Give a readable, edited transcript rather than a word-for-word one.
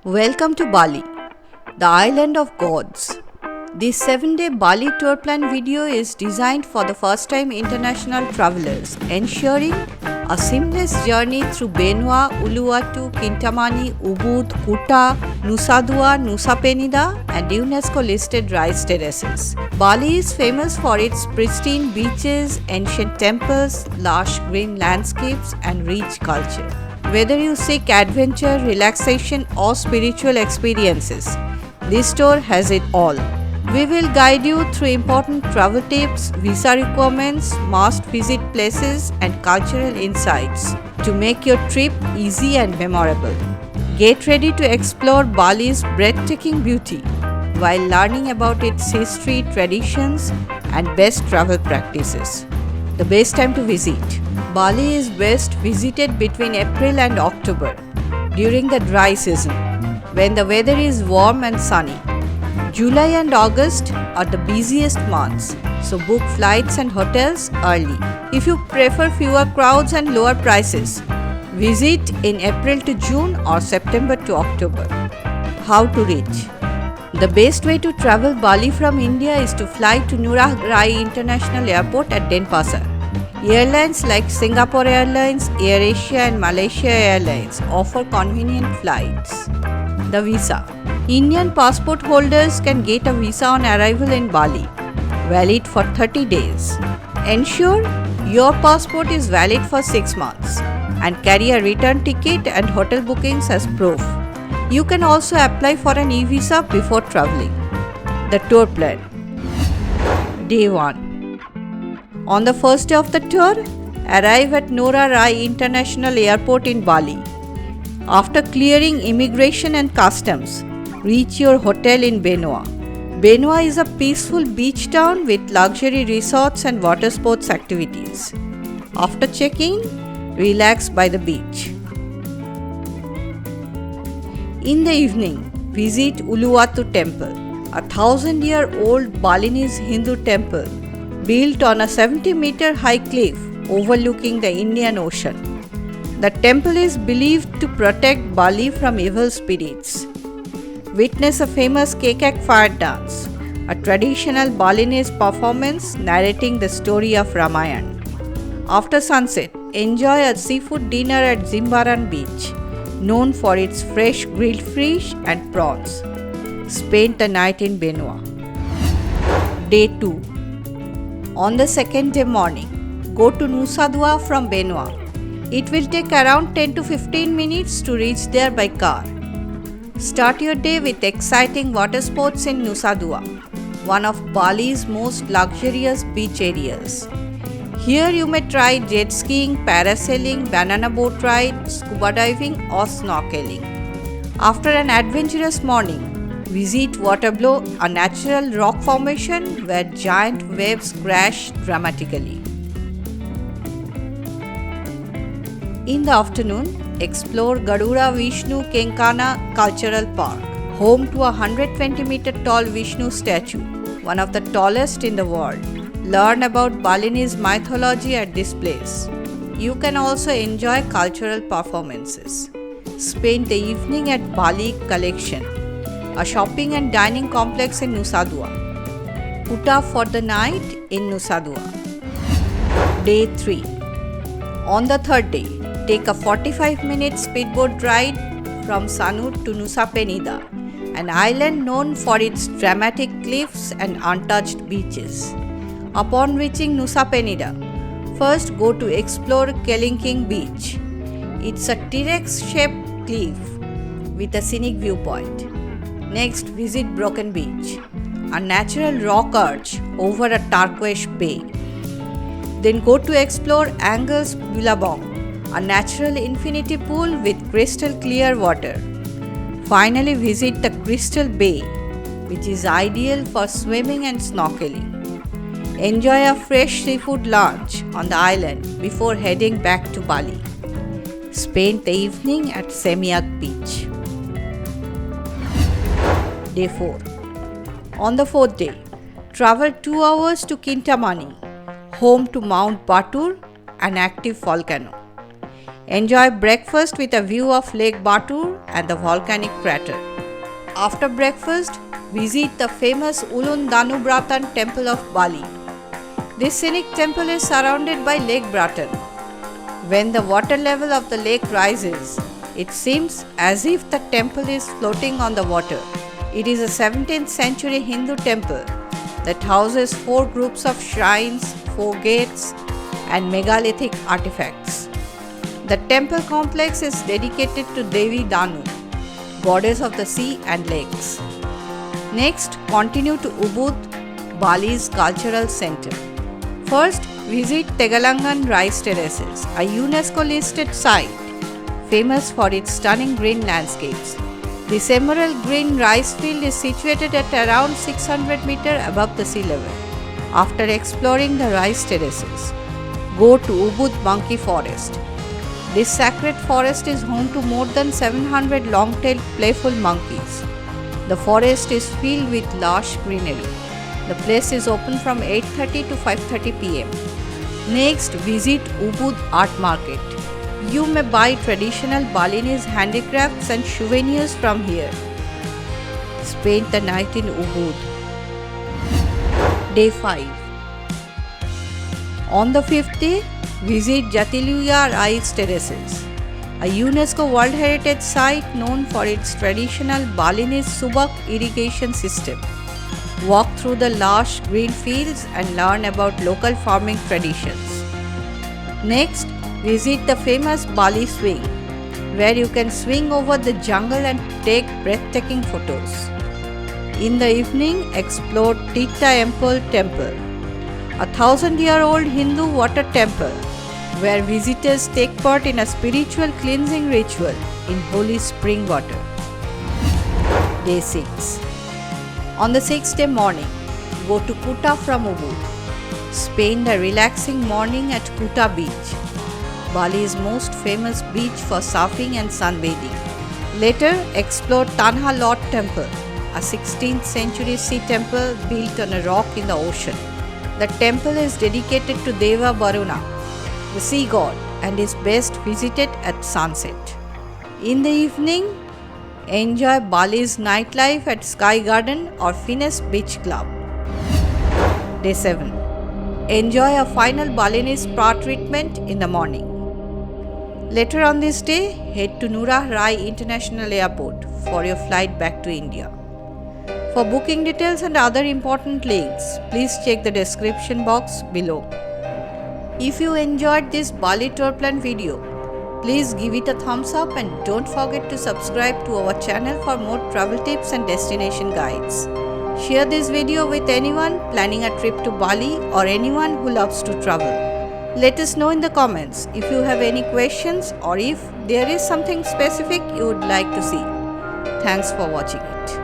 Welcome to Bali, the island of gods. This 7-day Bali tour plan video is designed for the first-time international travelers, ensuring a seamless journey through Benua, Uluwatu, Kintamani, Ubud, Kuta, Nusa Dua, Nusa Penida, and UNESCO-listed rice terraces. Bali is famous for its pristine beaches, ancient temples, lush green landscapes, and rich culture. Whether you seek adventure, relaxation, or spiritual experiences, this tour has it all. We will guide you through important travel tips, visa requirements, must visit places, and cultural insights to make your trip easy and memorable. Get ready to explore Bali's breathtaking beauty while learning about its history, traditions, and best travel practices. The best time to visit. Bali is best visited between April and October during the dry season when the weather is warm and sunny. July and August are the busiest months, so book flights and hotels early. If you prefer fewer crowds and lower prices, visit in April to June or September to October. How to reach? The best way to travel Bali from India is to fly to Ngurah Rai International Airport at Denpasar. Airlines like Singapore Airlines, AirAsia and Malaysia Airlines offer convenient flights. The visa. Indian passport holders can get a visa on arrival in Bali, valid for 30 days. Ensure your passport is valid for 6 months and carry a return ticket and hotel bookings as proof. You can also apply for an e-visa before traveling. The tour plan. Day 1. On the first day of the tour, arrive at Ngurah Rai International Airport in Bali. After clearing immigration and customs, reach your hotel in Benua. Benua is a peaceful beach town with luxury resorts and water sports activities. After check-in, relax by the beach. In the evening, visit Uluwatu Temple, a 1,000-year-old Balinese Hindu temple built on a 70-meter high cliff overlooking the Indian Ocean. The temple is believed to protect Bali from evil spirits. Witness a famous Kekak fire dance, a traditional Balinese performance narrating the story of Ramayana. After sunset, enjoy a seafood dinner at Jimbaran Beach, known for its fresh grilled fish and prawns. Spend the night in Benua. Day 2. On the second day morning, go to Nusa Dua from Benua. It will take around 10 to 15 minutes to reach there by car. Start your day with exciting water sports in Nusa Dua, one of Bali's most luxurious beach areas. Here you may try jet skiing, parasailing, banana boat ride, scuba diving or snorkeling. After an adventurous morning, visit Waterblow, a natural rock formation where giant waves crash dramatically. In the afternoon, explore Gadura Vishnu Kenkana Cultural Park, home to a 120-meter tall Vishnu statue, one of the tallest in the world. Learn about Balinese mythology at this place. You can also enjoy cultural performances. Spend the evening at Bali Collection, a shopping and dining complex in Nusa Dua. Put up for the night in Nusa Dua. Day 3. On the third day, take a 45-minute speedboat ride from Sanur to Nusa Penida, an island known for its dramatic cliffs and untouched beaches. Upon reaching Nusa Penida, first go to explore Kelingking Beach. It's a T-Rex-shaped cliff with a scenic viewpoint. Next, visit Broken Beach, a natural rock arch over a turquoise bay. Then go to explore Angus Billabong, a natural infinity pool with crystal clear water. Finally, visit the Crystal Bay, which is ideal for swimming and snorkeling. Enjoy a fresh seafood lunch on the island before heading back to Bali. Spend the evening at Seminyak Beach. Day 4. On the fourth day, travel 2 hours to Kintamani, home to Mount Batur, an active volcano. Enjoy breakfast with a view of Lake Batur and the volcanic crater. After breakfast, visit the famous Ulun Danubratan temple of Bali. This scenic temple is surrounded by Lake Bratan. When the water level of the lake rises, it seems as if the temple is floating on the water. It is a 17th century Hindu temple that houses 4 groups of shrines, 4 gates, and megalithic artifacts. The temple complex is dedicated to Devi Danu, goddess of the sea and lakes. Next, continue to Ubud, Bali's cultural center. First, visit Tegalangan Rice Terraces, a UNESCO-listed site famous for its stunning green landscapes. This emerald green rice field is situated at around 600 meters above the sea level. After exploring the rice terraces, go to Ubud Monkey Forest. This sacred forest is home to more than 700 long-tailed playful monkeys. The forest is filled with lush greenery. The place is open from 8:30 to 5:30 p.m. Next, visit Ubud Art Market. You may buy traditional Balinese handicrafts and souvenirs from here. Spend the night in Ubud. Day 5. On the 5th day, visit Jatiluya Rice Terraces, a UNESCO World Heritage Site known for its traditional Balinese Subak irrigation system. Walk through the lush green fields and learn about local farming traditions. Next, visit the famous Bali Swing, where you can swing over the jungle and take breathtaking photos. In the evening, explore Tita Empole Temple, a 1,000-year-old Hindu water temple where visitors take part in a spiritual cleansing ritual in holy spring water. Day 6. On the 6th day morning, go to Kuta from Ubud. Spend a relaxing morning at Kuta Beach, Bali's most famous beach for surfing and sunbathing. Later, explore Tanha Lot Temple, a 16th century sea temple built on a rock in the ocean. The temple is dedicated to Deva Varuna, the sea god, and is best visited at sunset. In the evening, enjoy Bali's nightlife at Sky Garden or Finesse Beach Club. Day 7. Enjoy a final Balinese spa treatment in the morning. Later on this day, head to Nurah Rai International Airport for your flight back to India. For booking details and other important links, please check the description box below. If you enjoyed this Bali tour plan video, please give it a thumbs up and don't forget to subscribe to our channel for more travel tips and destination guides. Share this video with anyone planning a trip to Bali or anyone who loves to travel. Let us know in the comments if you have any questions or if there is something specific you would like to see. Thanks for watching it.